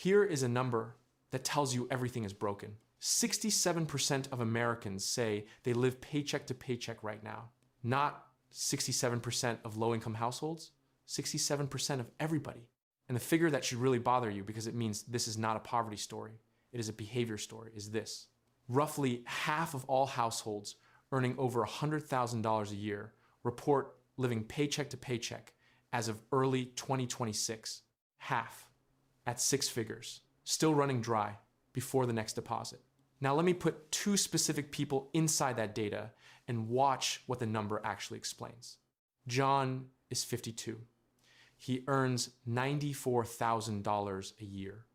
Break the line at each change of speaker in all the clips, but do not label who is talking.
Here is a number that tells you everything is broken. 67% of Americans say they live paycheck to paycheck right now. Not 67% of low-income households, 67% of everybody. And the figure that should really bother you, because it means this is not a poverty story, it is a behavior story, is this. Roughly half of all households earning over $100,000 a year report living paycheck to paycheck as of early 2026. Half, at 6 figures, still running dry before the next deposit. Now let me put 2 specific people inside that data and watch what the number actually explains. John is 52. He earns $94,000 a year.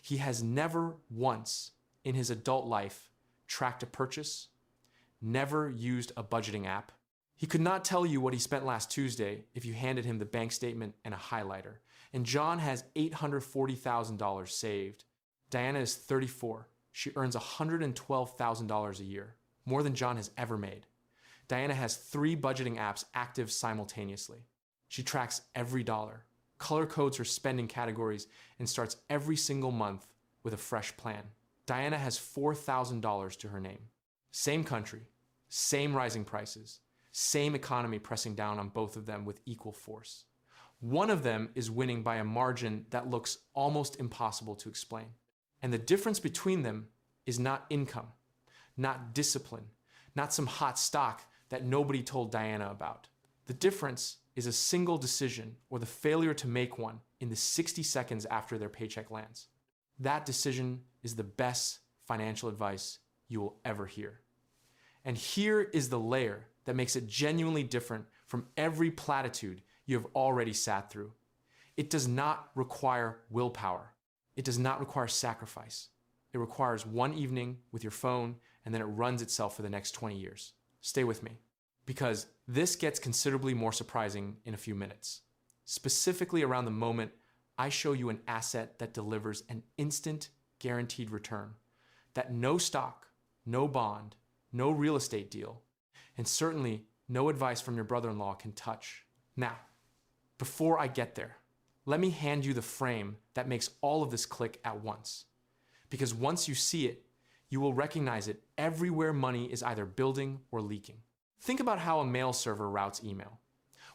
He has never once in his adult life tracked a purchase, never used a budgeting app. He could not tell you what he spent last Tuesday if you handed him the bank statement and a highlighter. And John has $840,000 saved. Diana is 34. She earns $112,000 a year, more than John has ever made. Diana has 3 budgeting apps active simultaneously. She tracks every dollar, color codes her spending categories, and starts every single month with a fresh plan. Diana has $4,000 to her name. Same country, same rising prices, same economy pressing down on both of them with equal force. One of them is winning by a margin that looks almost impossible to explain. And the difference between them is not income, not discipline, not some hot stock that nobody told Diana about. The difference is a single decision or the failure to make one in the 60 seconds after their paycheck lands. That decision is the best financial advice you will ever hear. And here is the layer that makes it genuinely different from every platitude you have already sat through. It does not require willpower. It does not require sacrifice. It requires one evening with your phone, and then it runs itself for the next 20 years. Stay with me, because this gets considerably more surprising in a few minutes. Specifically around the moment I show you an asset that delivers an instant guaranteed return that no stock, no bond, no real estate deal, and certainly no advice from your brother-in-law can touch. Now, before I get there, let me hand you the frame that makes all of this click at once. Because once you see it, you will recognize it everywhere money is either building or leaking. Think about how a mail server routes email.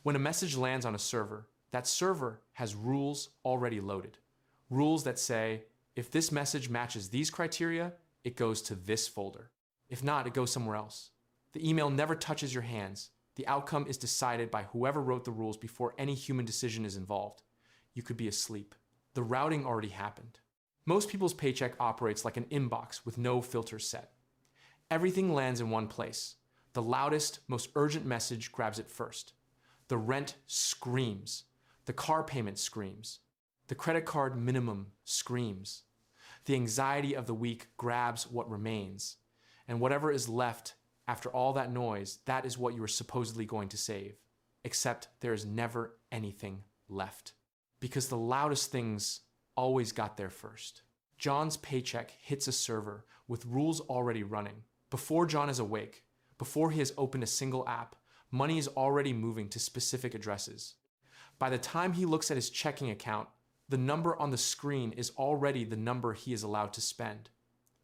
When a message lands on a server, that server has rules already loaded. Rules that say, if this message matches these criteria, it goes to this folder. If not, it goes somewhere else. The email never touches your hands. The outcome is decided by whoever wrote the rules before any human decision is involved. You could be asleep. The routing already happened. Most people's paycheck operates like an inbox with no filters set. Everything lands in one place. The loudest, most urgent message grabs it first. The rent screams. The car payment screams. The credit card minimum screams. The anxiety of the week grabs what remains. And whatever is left after all that noise, that is what you are supposedly going to save. Except there is never anything left. Because the loudest things always got there first. John's paycheck hits a server with rules already running. Before John is awake, before he has opened a single app, money is already moving to specific addresses. By the time he looks at his checking account, the number on the screen is already the number he is allowed to spend.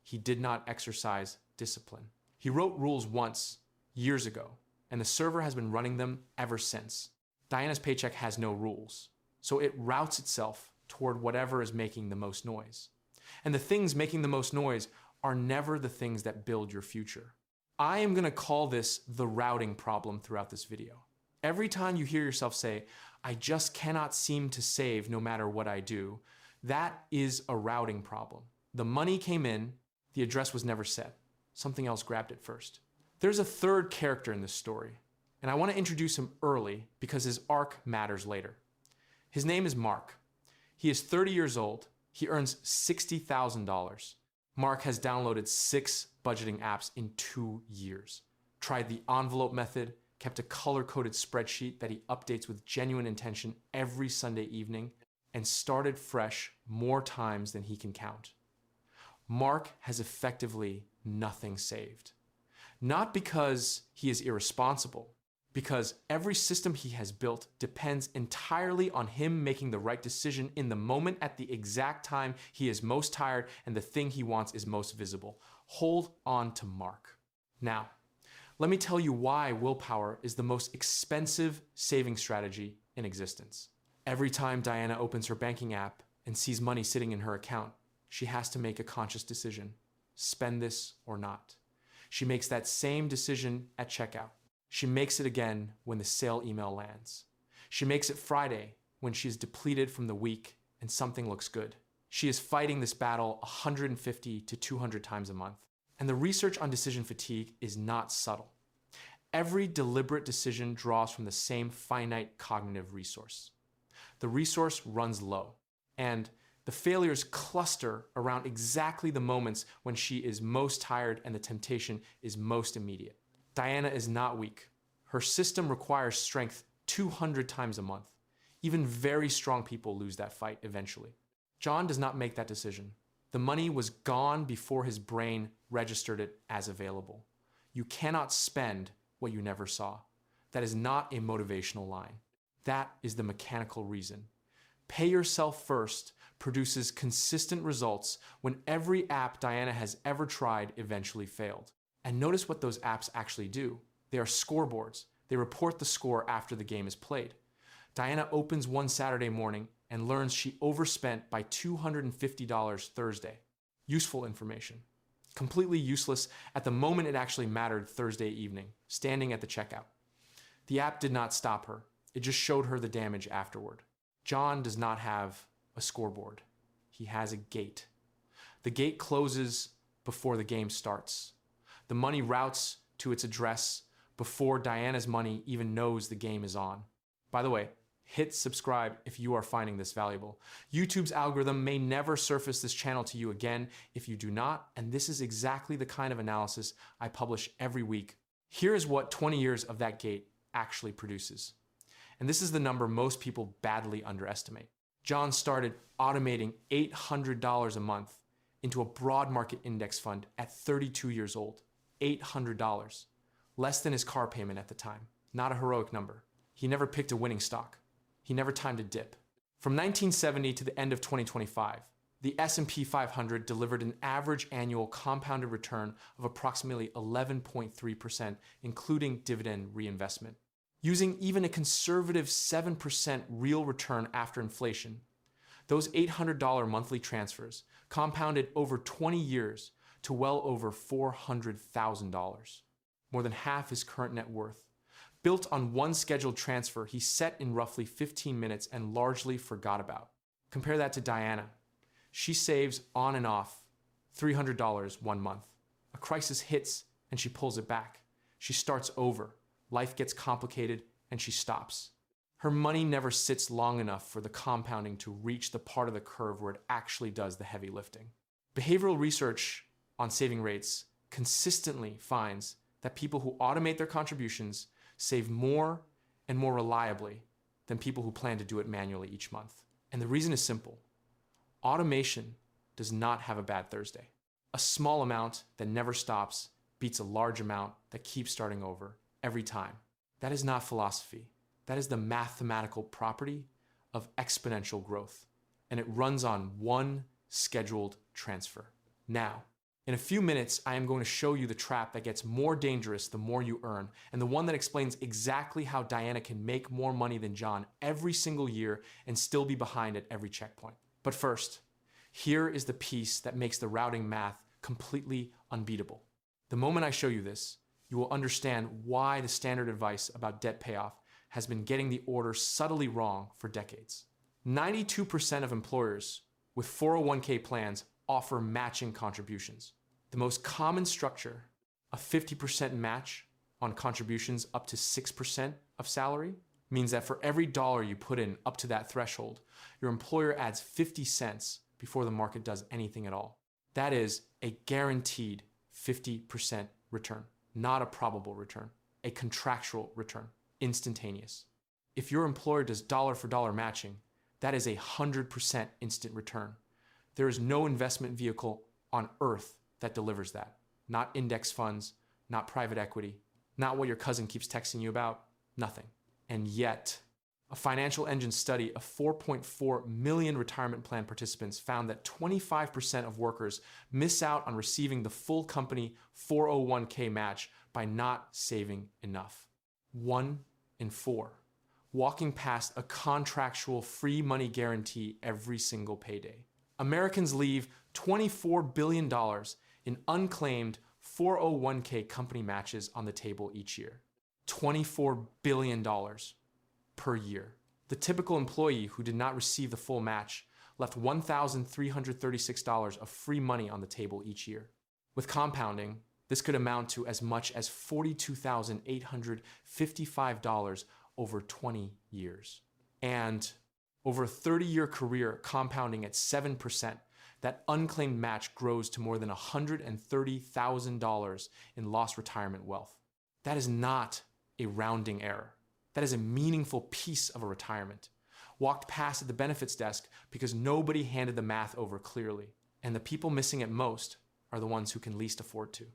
He did not exercise discipline. He wrote rules once, years ago, and the server has been running them ever since. Diana's paycheck has no rules, so it routes itself toward whatever is making the most noise. And the things making the most noise are never the things that build your future. I am going to call this the routing problem throughout this video. Every time you hear yourself say, I just cannot seem to save no matter what I do, that is a routing problem. The money came in, the address was never set. Something else grabbed it first. There's a third character in this story, and I want to introduce him early because his arc matters later. His name is Mark. He is 30 years old. He earns $60,000. Mark has downloaded 6 budgeting apps in 2 years, tried the envelope method, kept a color-coded spreadsheet that he updates with genuine intention every Sunday evening, and started fresh more times than he can count. Mark has effectively nothing saved. Not because he is irresponsible, because every system he has built depends entirely on him making the right decision in the moment at the exact time he is most tired and the thing he wants is most visible. Hold on to Mark. Now, let me tell you why willpower is the most expensive saving strategy in existence. Every time Diana opens her banking app and sees money sitting in her account, she has to make a conscious decision. Spend this or not. She makes that same decision at checkout. She makes it again when the sale email lands. She makes it Friday when she is depleted from the week and something looks good. She is fighting this battle 150 to 200 times a month. And the research on decision fatigue is not subtle. Every deliberate decision draws from the same finite cognitive resource. The resource runs low, and the failures cluster around exactly the moments when she is most tired and the temptation is most immediate. Diana is not weak. Her system requires strength 200 times a month. Even very strong people lose that fight eventually. John does not make that decision. The money was gone before his brain registered it as available. You cannot spend what you never saw. That is not a motivational line. That is the mechanical reason. Pay yourself first produces consistent results when every app Diana has ever tried eventually failed. And notice what those apps actually do. They are scoreboards. They report the score after the game is played. Diana opens one Saturday morning and learns she overspent by $250 Thursday. Useful information. Completely useless at the moment it actually mattered Thursday evening, standing at the checkout. The app did not stop her. It just showed her the damage afterward. John does not have a scoreboard. He has a gate. The gate closes before the game starts. The money routes to its address before Diana's money even knows the game is on. By the way, hit subscribe if you are finding this valuable. YouTube's algorithm may never surface this channel to you again if you do not, and this is exactly the kind of analysis I publish every week. Here is what 20 years of that gate actually produces. And this is the number most people badly underestimate. John started automating $800 a month into a broad market index fund at 32 years old. $800. Less than his car payment at the time. Not a heroic number. He never picked a winning stock. He never timed a dip. From 1970 to the end of 2025, the S&P 500 delivered an average annual compounded return of approximately 11.3%, including dividend reinvestment. Using even a conservative 7% real return after inflation, those $800 monthly transfers compounded over 20 years to well over $400,000, more than half his current net worth. Built on one scheduled transfer he set in roughly 15 minutes and largely forgot about. Compare that to Diana. She saves on and off $300 one month. A crisis hits and she pulls it back. She starts over. Life gets complicated and she stops. Her money never sits long enough for the compounding to reach the part of the curve where it actually does the heavy lifting. Behavioral research on saving rates consistently finds that people who automate their contributions save more and more reliably than people who plan to do it manually each month. And the reason is simple. Automation does not have a bad Thursday. A small amount that never stops beats a large amount that keeps starting over every time. That is not philosophy. That is the mathematical property of exponential growth. And it runs on one scheduled transfer. Now, in a few minutes, I am going to show you the trap that gets more dangerous the more you earn, and the one that explains exactly how Diana can make more money than John every single year and still be behind at every checkpoint. But first, here is the piece that makes the routing math completely unbeatable. The moment I show you this, you will understand why the standard advice about debt payoff has been getting the order subtly wrong for decades. 92% of employers with 401k plans offer matching contributions. The most common structure, a 50% match on contributions up to 6% of salary, means that for every dollar you put in up to that threshold, your employer adds 50 cents before the market does anything at all. That is a guaranteed 50% return, not a probable return, a contractual return, instantaneous. If your employer does dollar for dollar matching, that is 100% instant return. There is no investment vehicle on earth that delivers that. Not index funds, not private equity, not what your cousin keeps texting you about. Nothing. And yet, a financial engine study of 4.4 million retirement plan participants found that 25% of workers miss out on receiving the full company 401k match by not saving enough. 1 in 4. Walking past a contractual free money guarantee every single payday. Americans leave $24 billion in unclaimed 401k company matches on the table each year. $24 billion per year. The typical employee who did not receive the full match left $1,336 of free money on the table each year. With compounding, this could amount to as much as $42,855 over 20 years. And over a 30-year career compounding at 7%, that unclaimed match grows to more than $130,000 in lost retirement wealth. That is not a rounding error. That is a meaningful piece of a retirement. Walked past at the benefits desk because nobody handed the math over clearly. And the people missing it most are the ones who can least afford to.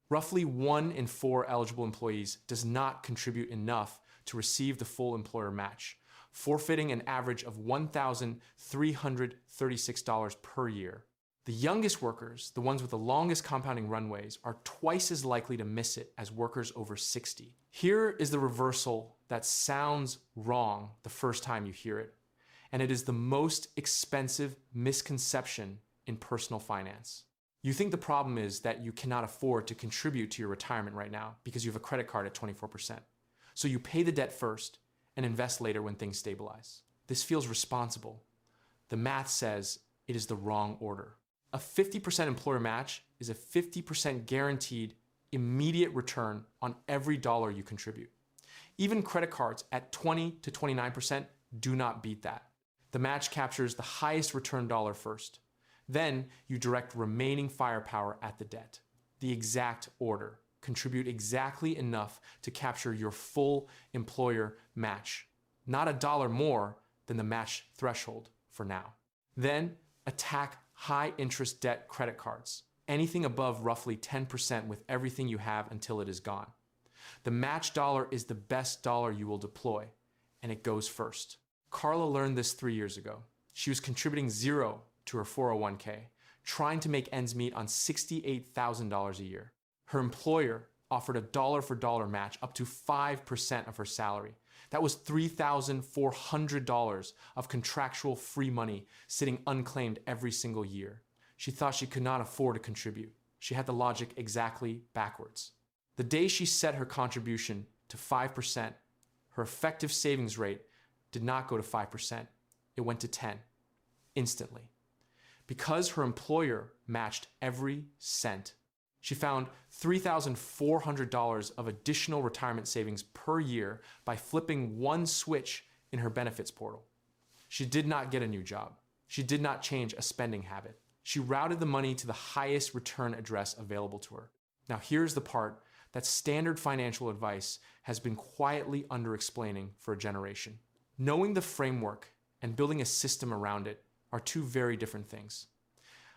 Roughly 1 in 4 eligible employees does not contribute enough to receive the full employer match, forfeiting an average of $1,336 per year. The youngest workers, the ones with the longest compounding runways, are twice as likely to miss it as workers over 60. Here is the reversal that sounds wrong the first time you hear it, and it is the most expensive misconception in personal finance. You think the problem is that you cannot afford to contribute to your retirement right now because you have a credit card at 24%. So you pay the debt first and invest later when things stabilize. This feels responsible. The math says it is the wrong order. A 50% employer match is a 50% guaranteed immediate return on every dollar you contribute. Even credit cards at 20 to 29% do not beat that. The match captures the highest return dollar first. Then you direct remaining firepower at the debt. The exact order. Contribute exactly enough to capture your full employer match. Not a dollar more than the match threshold for now. Then attack high interest debt credit cards. Anything above roughly 10% with everything you have until it is gone. The match dollar is the best dollar you will deploy, and it goes first. Carla learned this 3 years ago. She was contributing $0 to her 401k, trying to make ends meet on $68,000 a year. Her employer offered a dollar for dollar match up to 5% of her salary. That was $3,400 of contractual free money sitting unclaimed every single year. She thought she could not afford to contribute. She had the logic exactly backwards. The day she set her contribution to 5%, her effective savings rate did not go to 5%. It went to 10%, instantly. Because her employer matched every cent, she found $3,400 of additional retirement savings per year by flipping one switch in her benefits portal. She did not get a new job. She did not change a spending habit. She routed the money to the highest return address available to her. Now here's the part that standard financial advice has been quietly under-explaining for a generation. Knowing the framework and building a system around it are two very different things.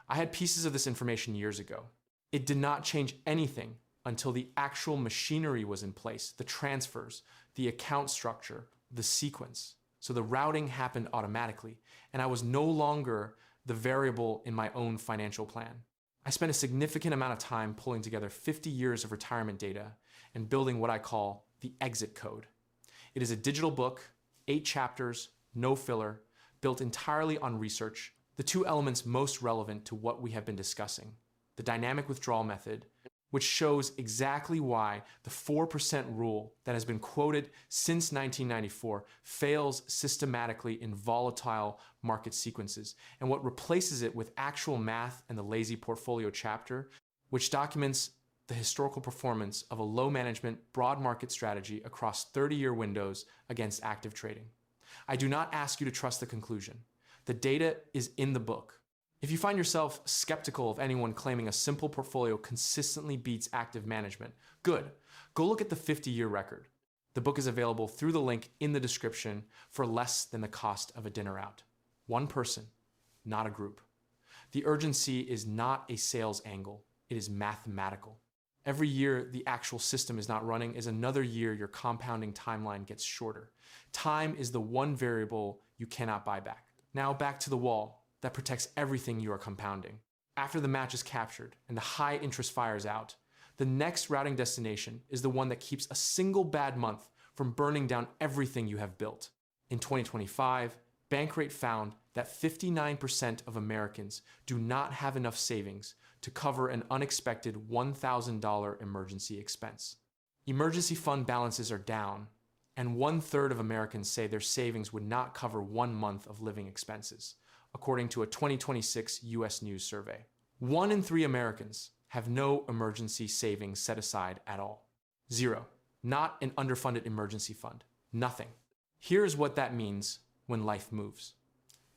I had pieces of this information years ago. It did not change anything until the actual machinery was in place, the transfers, the account structure, the sequence. So the routing happened automatically, and I was no longer the variable in my own financial plan. I spent a significant amount of time pulling together 50 years of retirement data and building what I call the exit code. It is a digital book, 8 chapters, no filler, built entirely on research, the two elements most relevant to what we have been discussing. The dynamic withdrawal method, which shows exactly why the 4% rule that has been quoted since 1994 fails systematically in volatile market sequences, and what replaces it with actual math and the lazy portfolio chapter, which documents the historical performance of a low management, broad market strategy across 30-year windows against active trading. I do not ask you to trust the conclusion. The data is in the book. If you find yourself skeptical of anyone claiming a simple portfolio consistently beats active management, good. Go look at the 50-year record. The book is available through the link in the description for less than the cost of a dinner out. One person, not a group. The urgency is not a sales angle. It is mathematical. Every year the actual system is not running is another year your compounding timeline gets shorter. Time is the one variable you cannot buy back. Now back to the wall that protects everything you are compounding. After the match is captured and the high interest fires out, the next routing destination is the one that keeps a single bad month from burning down everything you have built. In 2025, Bankrate found that 59% of Americans do not have enough savings to cover an unexpected $1,000 emergency expense. Emergency fund balances are down, and 1/3 of Americans say their savings would not cover 1 month of living expenses, according to a 2026 US News survey. 1 in 3 Americans have no emergency savings set aside at all. 0. Not an underfunded emergency fund. Nothing. Here's what that means when life moves.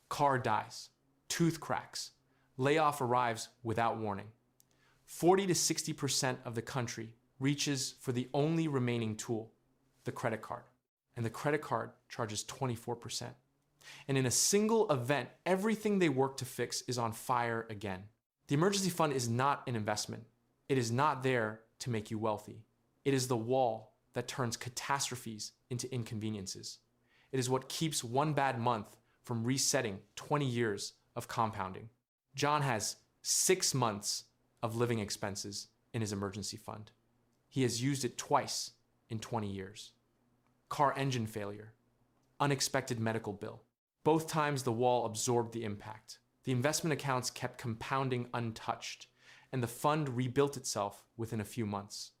Car dies. Tooth cracks. Layoff arrives without warning. 40 to 60% of the country reaches for the only remaining tool, the credit card. And the credit card charges 24%. And in a single event, everything they work to fix is on fire again. The emergency fund is not an investment. It is not there to make you wealthy. It is the wall that turns catastrophes into inconveniences. It is what keeps one bad month from resetting 20 years of compounding. John has 6 months of living expenses in his emergency fund. He has used it twice in 20 years. Car engine failure, unexpected medical bill. Both times the wall absorbed the impact. The investment accounts kept compounding untouched, and the fund rebuilt itself within a few months.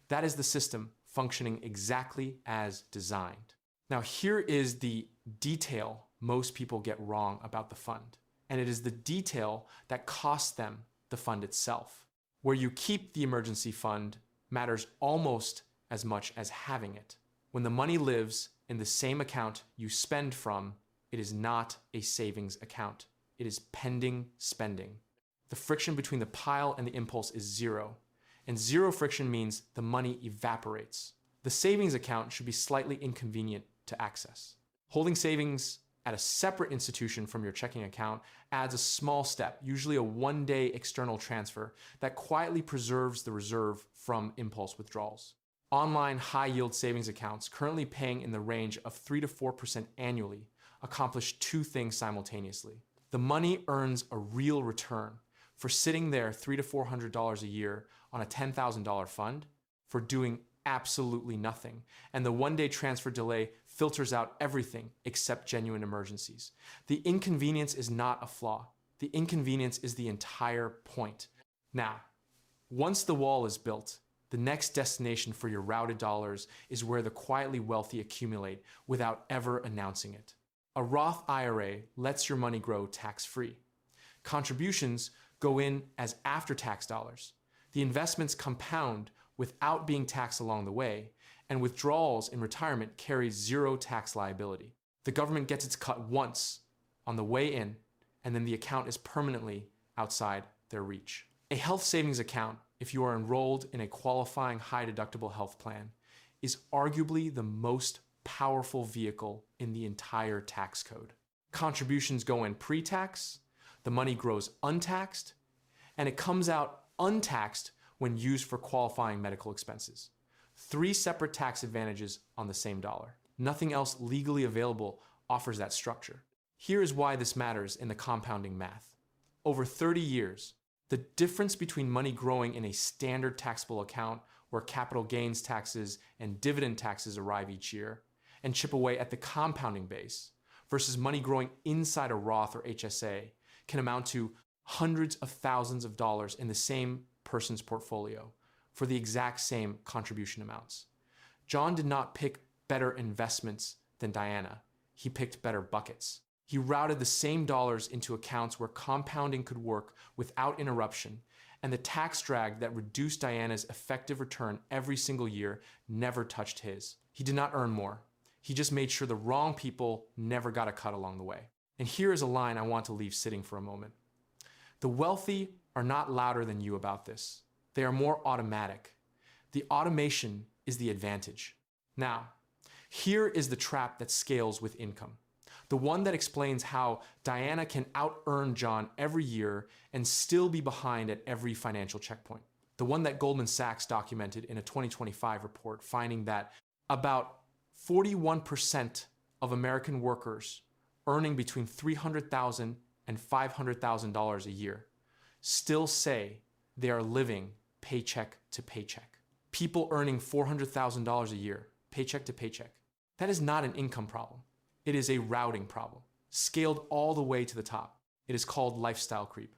That is the system functioning exactly as designed. Now here is the detail most people get wrong about the fund, and it is the detail that costs them the fund itself. Where you keep the emergency fund matters almost as much as having it. When the money lives in the same account you spend from, it is not a savings account. It is pending spending. The friction between the pile and the impulse is 0, and 0 friction means the money evaporates. The savings account should be slightly inconvenient to access. Holding savings at a separate institution from your checking account adds a small step, usually a 1-day external transfer, that quietly preserves the reserve from impulse withdrawals. Online high-yield savings accounts, currently paying in the range of 3 to 4% annually, accomplish 2 things simultaneously. The money earns a real return for sitting there $300 to $400 a year on a $10,000 fund for doing absolutely nothing. And the 1-day transfer delay filters out everything except genuine emergencies. The inconvenience is not a flaw. The inconvenience is the entire point. Now, once the wall is built, the next destination for your routed dollars is where the quietly wealthy accumulate without ever announcing it. A Roth IRA lets your money grow tax-free. Contributions go in as after-tax dollars. The investments compound without being taxed along the way, and withdrawals in retirement carry 0 tax liability. The government gets its cut once on the way in, and then the account is permanently outside their reach. A health savings account, if you are enrolled in a qualifying high-deductible health plan, is arguably the most powerful vehicle in the entire tax code. Contributions go in pre-tax, the money grows untaxed, and it comes out untaxed when used for qualifying medical expenses. 3 separate tax advantages on the same dollar. Nothing else legally available offers that structure. Here is why this matters in the compounding math. Over 30 years, the difference between money growing in a standard taxable account where capital gains taxes and dividend taxes arrive each year and chip away at the compounding base versus money growing inside a Roth or HSA can amount to hundreds of thousands of dollars in the same person's portfolio for the exact same contribution amounts. John did not pick better investments than Diana. He picked better buckets. He routed the same dollars into accounts where compounding could work without interruption, and the tax drag that reduced Diana's effective return every single year never touched his. He did not earn more. He just made sure the wrong people never got a cut along the way. And here is a line I want to leave sitting for a moment. The wealthy are not louder than you about this. They are more automatic. The automation is the advantage. Now, here is the trap that scales with income. The one that explains how Diana can out-earn John every year and still be behind at every financial checkpoint. The one that Goldman Sachs documented in a 2025 report, finding that about 41% of American workers earning between $300,000 and $500,000 a year still say they are living paycheck to paycheck. People earning $400,000 a year, paycheck to paycheck. That is not an income problem. It is a routing problem, scaled all the way to the top. It is called lifestyle creep.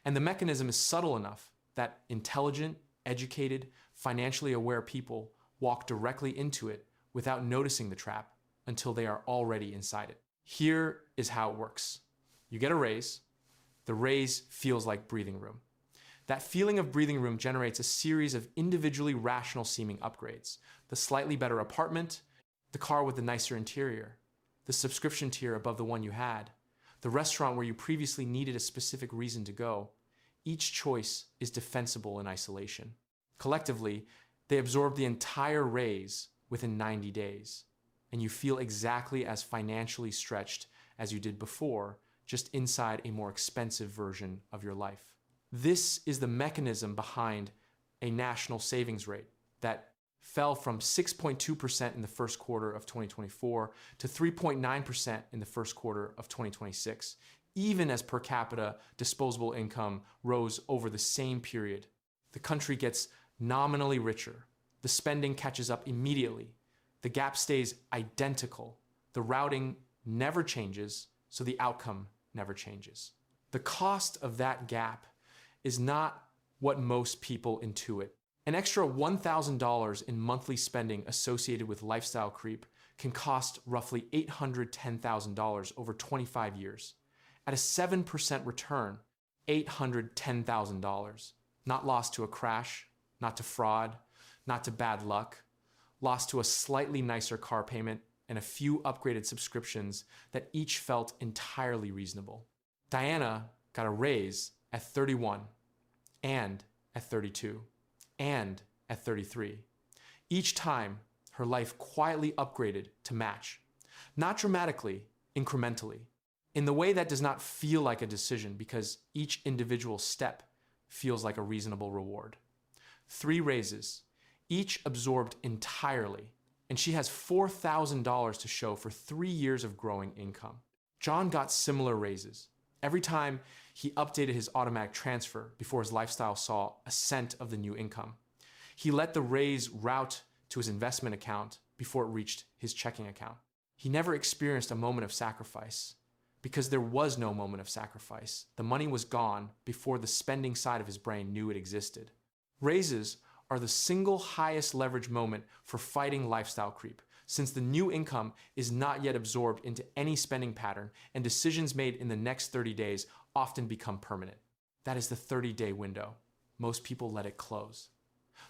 And the mechanism is subtle enough that intelligent, educated, financially aware people walk directly into it without noticing the trap until they are already inside it. Here is how it works. You get a raise. The raise feels like breathing room. That feeling of breathing room generates a series of individually rational seeming upgrades. The slightly better apartment, the car with the nicer interior, the subscription tier above the one you had, the restaurant where you previously needed a specific reason to go. Each choice is defensible in isolation. Collectively, they absorb the entire raise within 90 days, and you feel exactly as financially stretched as you did before, just inside a more expensive version of your life. This is the mechanism behind a national savings rate that fell from 6.2% in the first quarter of 2024 to 3.9% in the first quarter of 2026, even as per capita disposable income rose over the same period. The country gets nominally richer. The spending catches up immediately. The gap stays identical. The routing never changes, so the outcome never changes. The cost of that gap is not what most people intuit. An extra $1,000 in monthly spending associated with lifestyle creep can cost roughly $810,000 over 25 years. At a 7% return, $810,000. Not lost to a crash, not to fraud, not to bad luck, lost to a slightly nicer car payment and a few upgraded subscriptions that each felt entirely reasonable. Diana got a raise at 31, and at 32, and at 33. Each time, her life quietly upgraded to match. Not dramatically, incrementally. In the way that does not feel like a decision because each individual step feels like a reasonable reward. 3 raises, each absorbed entirely, and she has $4,000 to show for 3 years of growing income. John got similar raises. Every time he updated his automatic transfer before his lifestyle saw a cent of the new income. He let the raise route to his investment account before it reached his checking account. He never experienced a moment of sacrifice because there was no moment of sacrifice. The money was gone before the spending side of his brain knew it existed. Raises are the single highest leverage moment for fighting lifestyle creep, since the new income is not yet absorbed into any spending pattern and decisions made in the next 30 days often become permanent. That is the 30-day window. Most people let it close.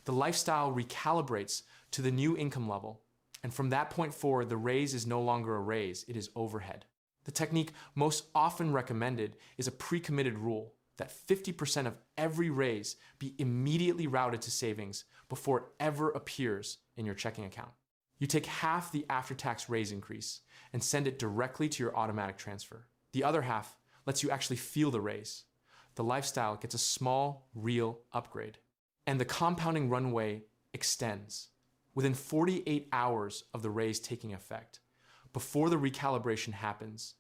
The lifestyle recalibrates to the new income level, and from that point forward, the raise is no longer a raise, it is overhead. The technique most often recommended is a pre-committed rule that 50% of every raise be immediately routed to savings before it ever appears in your checking account. You take half the after-tax raise increase and send it directly to your automatic transfer. The other half lets you actually feel the raise. The lifestyle gets a small, real upgrade. And the compounding runway extends. Within 48 hours of the raise taking effect, before the recalibration happens,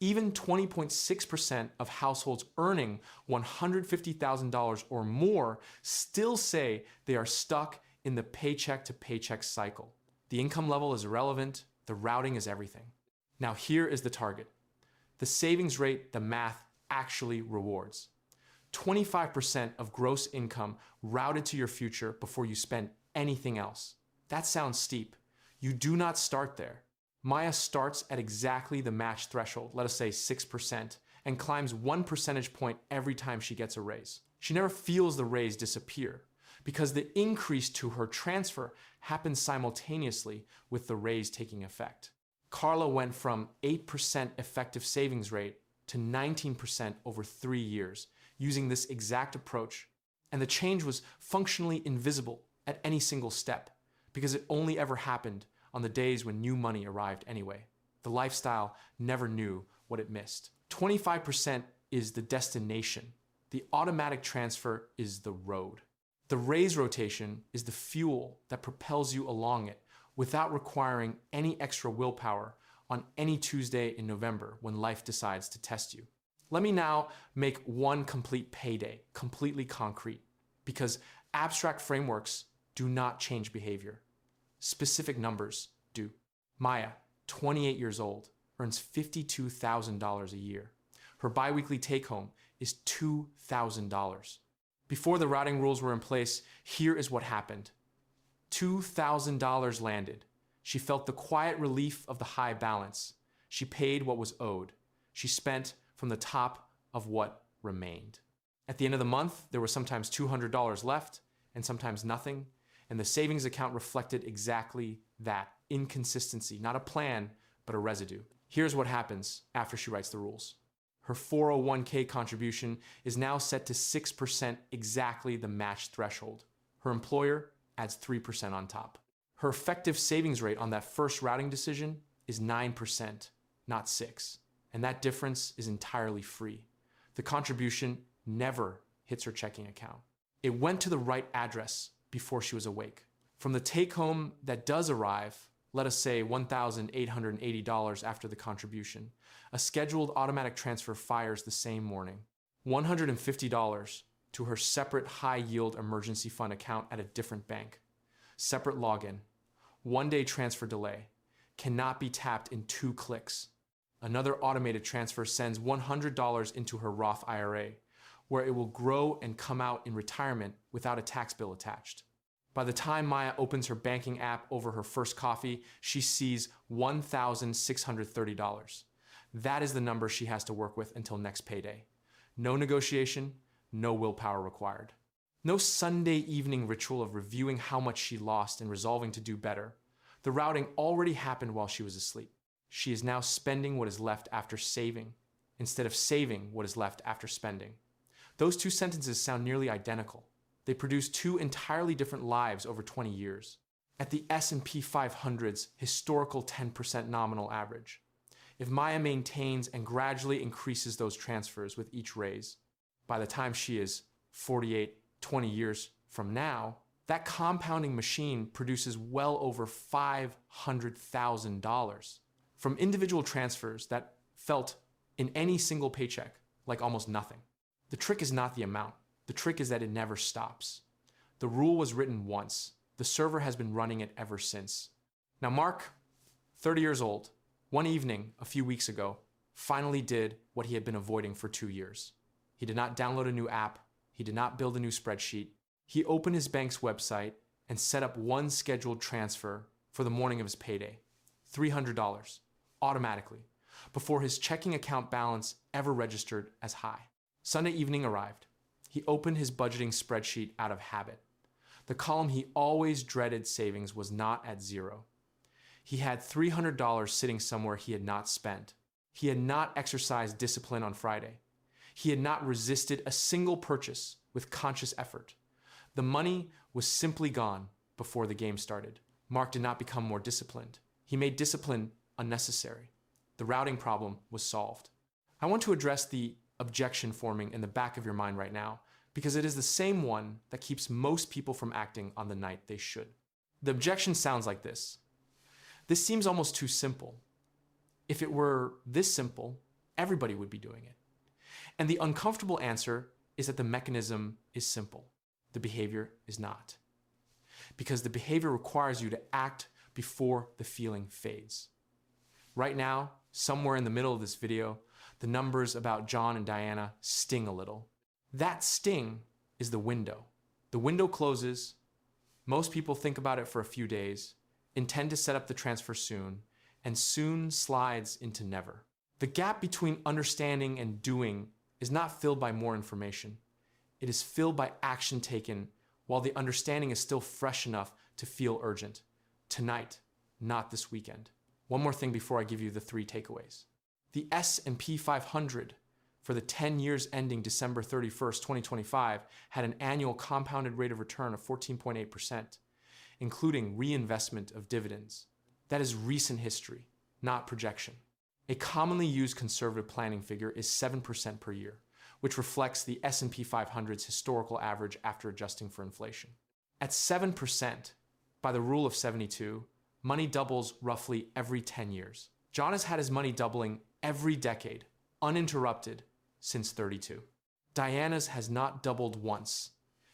even 20.6% of households earning $150,000 or more still say they are stuck in the paycheck to paycheck cycle. The income level is irrelevant, the routing is everything. Now here is the target. The savings rate the math actually rewards. 25% of gross income routed to your future before you spend anything else. That sounds steep. You do not start there. Maya starts at exactly the match threshold, let us say 6%, and climbs 1 percentage point every time she gets a raise. She never feels the raise disappear because the increase to her transfer happens simultaneously with the raise taking effect. Carla went from 8% effective savings rate to 19% over 3 years using this exact approach, and the change was functionally invisible at any single step because it only ever happened on the days when new money arrived anyway. The lifestyle never knew what it missed. 25% is the destination. The automatic transfer is the road. The raise rotation is the fuel that propels you along it without requiring any extra willpower on any Tuesday in November when life decides to test you. Let me now make one complete payday completely concrete, because abstract frameworks do not change behavior. Specific numbers do. Maya, 28 years old, earns $52,000 a year. Her biweekly take-home is $2,000. Before the routing rules were in place, here is what happened. $2,000 landed. She felt the quiet relief of the high balance. She paid what was owed. She spent from the top of what remained. At the end of the month, there was sometimes $200 left and sometimes nothing, and the savings account reflected exactly that inconsistency, not a plan, but a residue. Here's what happens after she writes the rules. Her 401k contribution is now set to 6%, exactly the match threshold. Her employer adds 3% on top. Her effective savings rate on that first routing decision is 9%, not 6%. And that difference is entirely free. The contribution never hits her checking account. It went to the right address before she was awake. From the take-home that does arrive, let us say $1,880 after the contribution, a scheduled automatic transfer fires the same morning. $150 to her separate high-yield emergency fund account at a different bank. Separate login. One-day transfer delay. Cannot be tapped in 2 clicks. Another automated transfer sends $100 into her Roth IRA, where it will grow and come out in retirement without a tax bill attached. By the time Maya opens her banking app over her first coffee, she sees $1,630. That is the number she has to work with until next payday. No negotiation, no willpower required. No Sunday evening ritual of reviewing how much she lost and resolving to do better. The routing already happened while she was asleep. She is now spending what is left after saving, instead of saving what is left after spending. Those two sentences sound nearly identical. They produce 2 entirely different lives over 20 years. At the S&P 500's historical 10% nominal average, if Maya maintains and gradually increases those transfers with each raise, by the time she is 48, 20 years from now, that compounding machine produces well over $500,000 from individual transfers that felt in any single paycheck like almost nothing. The trick is not the amount. The trick is that it never stops. The rule was written once. The server has been running it ever since. Now Mark, 30 years old, one evening a few weeks ago, finally did what he had been avoiding for 2 years. He did not download a new app. He did not build a new spreadsheet. He opened his bank's website and set up one scheduled transfer for the morning of his payday, $300, automatically, before his checking account balance ever registered as high. Sunday evening arrived. He opened his budgeting spreadsheet out of habit. The column he always dreaded savings was not at 0. He had $300 sitting somewhere he had not spent. He had not exercised discipline on Friday. He had not resisted a single purchase with conscious effort. The money was simply gone before the game started. Mark did not become more disciplined. He made discipline unnecessary. The routing problem was solved. I want to address the objection forming in the back of your mind right now, because it is the same one that keeps most people from acting on the night they should. The objection sounds like this. This seems almost too simple. If it were this simple, everybody would be doing it. And the uncomfortable answer is that the mechanism is simple. The behavior is not. Because the behavior requires you to act before the feeling fades. Right now, somewhere in the middle of this video, the numbers about John and Diana sting a little. That sting is the window. The window closes. Most people think about it for a few days, intend to set up the transfer soon, and soon slides into never. The gap between understanding and doing is not filled by more information. It is filled by action taken while the understanding is still fresh enough to feel urgent. Tonight, not this weekend. One more thing before I give you the 3 takeaways. The S&P 500 for the 10 years ending December 31st, 2025 had an annual compounded rate of return of 14.8%, including reinvestment of dividends. That is recent history, not projection. A commonly used conservative planning figure is 7% per year, which reflects the S&P 500's historical average after adjusting for inflation. At 7%, by the rule of 72, money doubles roughly every 10 years. John has had his money doubling every decade, uninterrupted, since 32. Diana's has not doubled once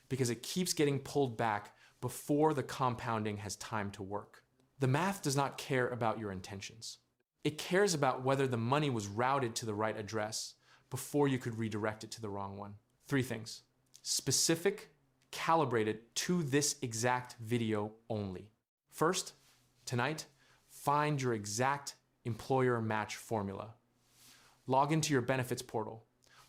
because it keeps getting pulled back before the compounding has time to work. The math does not care about your intentions. It cares about whether the money was routed to the right address before you could redirect it to the wrong one. 3 things: specific, calibrated to this exact video only. First, tonight, find your exact employer match formula. Log into your benefits portal.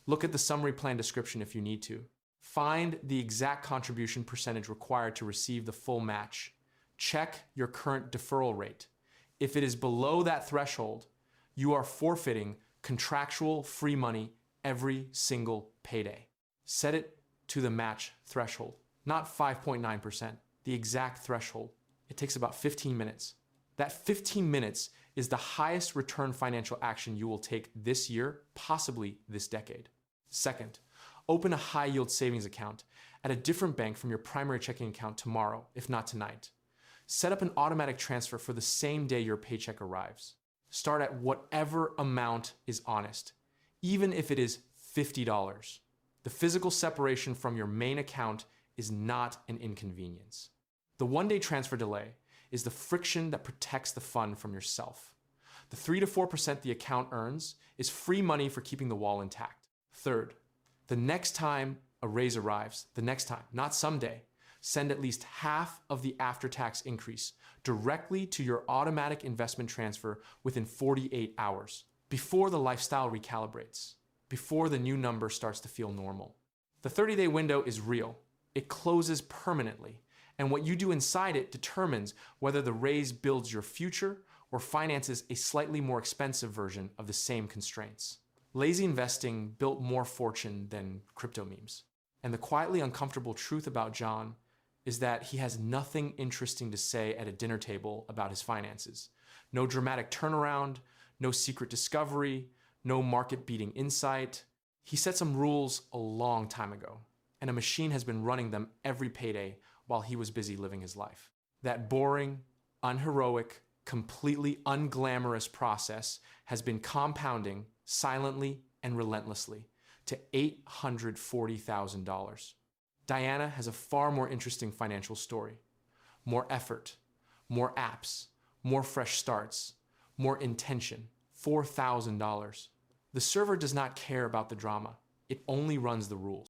Look at the summary plan description if you need to. Find the exact contribution percentage required to receive the full match. Check your current deferral rate. If it is below that threshold, you are forfeiting contractual free money every single payday. Set it to the match threshold, not 5.9%, the exact threshold. It takes about 15 minutes. That 15 minutes is the highest return financial action you will take this year, possibly this decade. Second, open a high-yield savings account at a different bank from your primary checking account tomorrow, if not tonight. Set up an automatic transfer for the same day your paycheck arrives. Start at whatever amount is honest, even if it is $50. The physical separation from your main account is not an inconvenience. The one-day transfer delay is the friction that protects the fund from yourself. The 3 to 4% the account earns is free money for keeping the wall intact. Third, the next time a raise arrives, the next time, not someday, send at least half of the after-tax increase directly to your automatic investment transfer within 48 hours, before the lifestyle recalibrates, before the new number starts to feel normal. The 30-day window is real. It closes permanently, and what you do inside it determines whether the raise builds your future or finances a slightly more expensive version of the same constraints. Lazy investing built more fortune than crypto memes. And the quietly uncomfortable truth about John is that he has nothing interesting to say at a dinner table about his finances. No dramatic turnaround, no secret discovery, no market-beating insight. He set some rules a long time ago, and a machine has been running them every payday while he was busy living his life. That boring, unheroic, completely unglamorous process has been compounding silently and relentlessly to $840,000. Diana has a far more interesting financial story. More effort, more apps, more fresh starts, more intention, $4,000. The server does not care about the drama. It only runs the rules.